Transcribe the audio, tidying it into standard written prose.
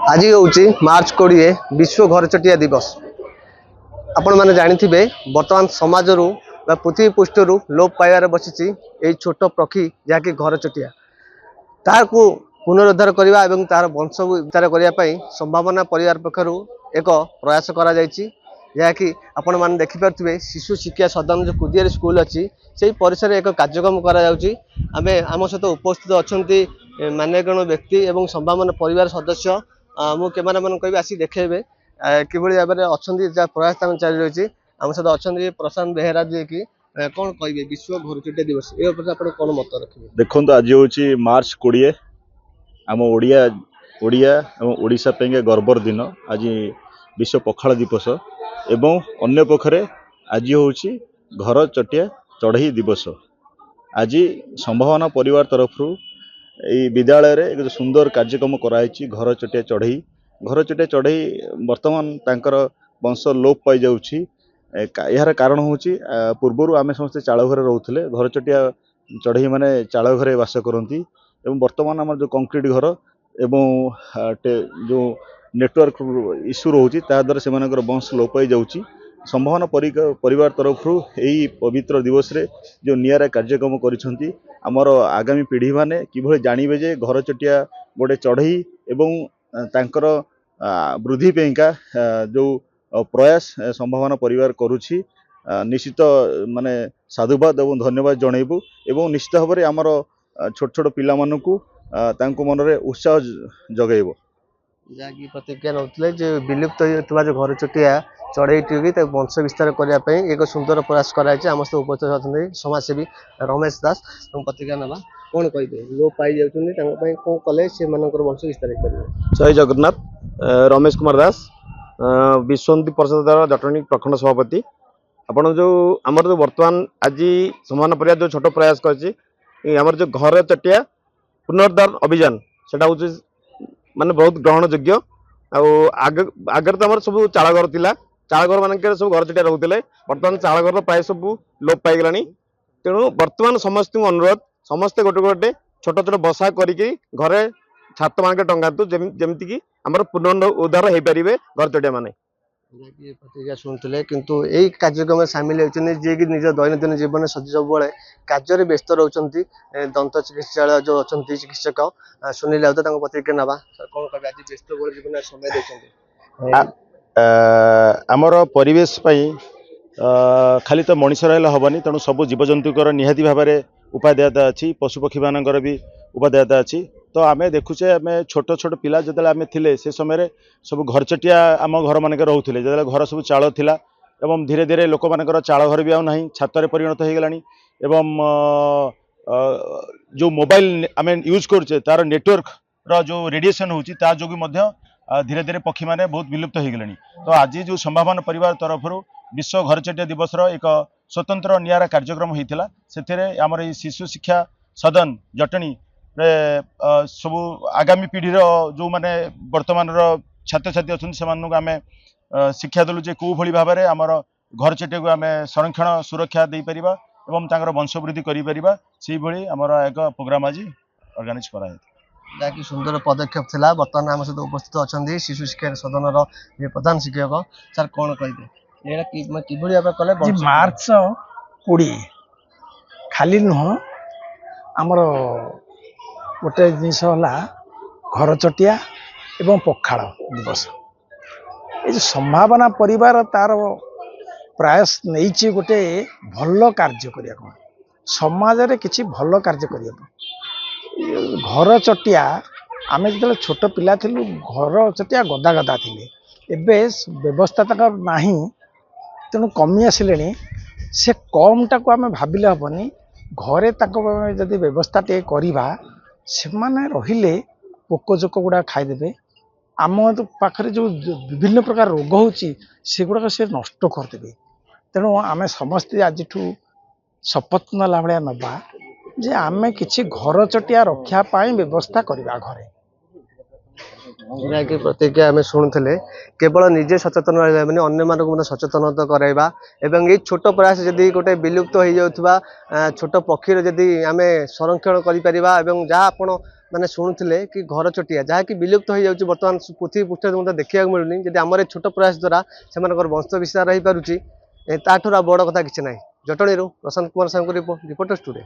आज हूँ मार्च 20 विश्व घरचटिया दिवस। आपण मैंने जानिथिबे वर्तमान समाज रु पृथ्वी पृष्ठ लोप पाइबार बसी छोट पक्षी जहाँकि घरचटिया ताकू पुनरुद्धार करने और तार वंश विस्तार करने संभावना परिवार पक्षर एक प्रयास करा जहाँकि आपण मैंने देखिपे शिशु शिक्षा सदन जो कुदियारी स्कूल अच्छी से परिसर एक कार्यक्रम करें आम सहित उपस्थित अच्छा मान्यगण व्यक्ति और संभावना परिवार सदस्य मु कैमेरा मैन कह आसी देखेबे कि भाव में अच्छा प्रयास चली रही आम सहित अच्छा प्रशांत बेहेरा जी की कौन कहे विश्व घरचटिया दिवस ये कौन मत रखिए। देखो आज हूँ मार्च 20 आम ओडिया और ओडिशा पे गर्वर दिन आज विश्व पखाल दिवस एवं अन्य पक्षरे आज हूँ घर चटिया चढ़ई दिवस। आज संभावना परिवार तरफ विद्यालय रे एक सुंदर कार्यक्रम कराई घर चटिया चढ़ई वर्तमान तांकर वंश लोप पाई जाउछि। यार कारण हूँ पूर्वर आम समस्ते चाल घरे रोते घर चटिया चढ़ई माने चाल घरे बास करती एवं वर्तमान आम जो कंक्रीट घर एवं जो नेटवर्क इश्यू रोचे ताद्वारा से वंश लोप पाई जाउछि। संभावना परिवार तरफ यही पवित्र दिवस रे जो नियारा कार्यक्रम करिसेंती आमर आगामी पीढ़ी माने किभଳି जानिबे जे घर चटिया गोटे चढ़ई एवं तांकर वृद्धि पेंका जो प्रयास संभावना परिवार करुछि निश्चित माने साधुवाद और धन्यवाद जनइबू एवं निश्चित भाव में आमर छोट छोट पिला मानकु तांको मनरे उत्साह जगैबो। जहाँकि प्रतिज्ञा नौते विलुप्त होता जो घर चटिया चढ़ई टी वंश विस्तार करने एक सुंदर प्रयास कराई आम सहित उपस्थित अच्छा समाजसेवी रमेश दास प्रतिज्ञा ना कौन कहे लोप पाई जाऊँगी कौन कले से वंश विस्तार करेंगे। जय जगन्नाथ। रमेश कुमार दास विश्वंती परिषद द्वारा जटणी प्रखंड सभापति। आपण जो आमर जो वर्तमान आज समान परिवार जो छोट प्रयास कर जो घर चटिया पुनरुद्धार अभियान से माने बहुत ग्रहण योग्य। आगे तो आम सब चाल घर था चाल घर मान सब घर चटिया रोते बर्तमान चाल घर प्राय सब लोप पाईगला तेणु बर्तमान समस्त अनुरोध समस्ते गोटे गोटे छोट छोट बसा करी घरे छात मान टंगातु जमीती कि आम पुनरुद्धार हो पारे घर चटिया माने प्रतिज्ञा शुणुले किंतु यही कार्यक्रम सामिल होती जी कि निज दैनंदिन जीवन सजी सब कार्य व्यस्त रोचंती दंत चिकित्सालय जो अच्छा चिकित्सक सुनील राउत प्रतिज्ञा ना कौन कहे आज व्यस्त जीवन समय देते आमर परिवेश खाली तो मनीष रहा हेनी तेणु सब जीवजंतुकर निहाती भाव में उपादेयता अच्छी पशुपक्षी मानकर भी उपादेयता अच्छी। तो आम देखुचे आम छोट छोट पिला जो आम थिले से समय सब घर चटिया आम घर मानक रोते जो घर सब चाल थिला एवं धीरे धीरे लोक मानकर चाल घर भी आउ नहीं छात परिणत हो गलानी एवं जो मोबाइल आम यूज करुचे तार नेटवर्क रो जो रेडिएशन होची ता जोगी धीरे धीरे पक्षी माने बहुत विलुप्त हो गलानी। तो आज जो संभावना परिवार तरफ विश्व घर चटिया दिवस एक स्वतंत्र नियारा कार्यक्रम होता से आमर शिशु शिक्षा सदन जटणी सब आगामी पीढ़ी जो माने वर्तमान छात्र छात्री अच्छा से आम शिक्षा देलु जे कौ भली भाव में आमर घर चटिया को आम संरक्षण सुरक्षा दे परिबा एवं तांकर वंशवृद्धि करि परिबा से भली आमर एक प्रोग्राम आज ऑर्गेनाइज करा जहाँकि सुंदर पदक्षेप थिला। बर्तमान आम सहित उपस्थित अच्छा शिशु शिक्षा सदन प्रधान शिक्षक सर कौन कहे कि कले मार्च 20 खाली नुह आमर गोटे जिनस घर चटिया एवं पखाड़ दिवस ये जो संभावना परिवार तार प्रयास नहीं गोटे भल कार्य करने समाज रे किछि भल कार्य करने घर चटिया आम जो छोट पिला थिलु घर चटिया गदा गदा थिले एबे व्यवस्था तक नाही तेणु कमी आसिले से कम टाक आम भाविले हेनी घरे जदि व्यवस्था टे करवा से माने रहिले पोकजोक गुड़ा खाईदेवे आम पाखे जो विभिन्न प्रकार रोग होची सेगुड़ा से नष्ट करदेवे। तेणु आम समस्ते आज शपथ नाला भाया नवा जे आम किछि घर चटिया रक्षा पाई व्यवस्था करवा घरे कि प्रतिज्ञा आम शुणुले केवल निजे सचेतन रहा मैंने अन्य मानक सचेतनता कराइबा एवं ये छोट प्रयास जदि गोटे विलुप्त हो जाउथबा छोट पक्षीर जदि आम संरक्षण करिपरिबा एवं जहाँ आपण ମାନେ ଶୁଣୁଥିଲେ କି ଘର ଚଟିଆ ଯାହାକି ବିଲୁପ୍ତ ହୋଇଯାଉଛି ବର୍ତ୍ତମାନ ପୃଥିବୀ ପୃଷ୍ଠରେ ମଧ୍ୟ ଦେଖିବାକୁ ମିଳୁନି। ଯଦି ଆମର ଏ ଛୋଟ ପ୍ରୟାସ ଦ୍ୱାରା ସେମାନଙ୍କର ବଂଶ ବିସ୍ତାର ହେଇପାରୁଛି ତାଠାରୁ ଆଉ ବଡ଼ କଥା କିଛି ନାହିଁ। ଜଟଣୀରୁ ପ୍ରଶାନ୍ତ କୁମାର ସାହୁଙ୍କ ରିପୋର୍ଟ ଟୁଡେ।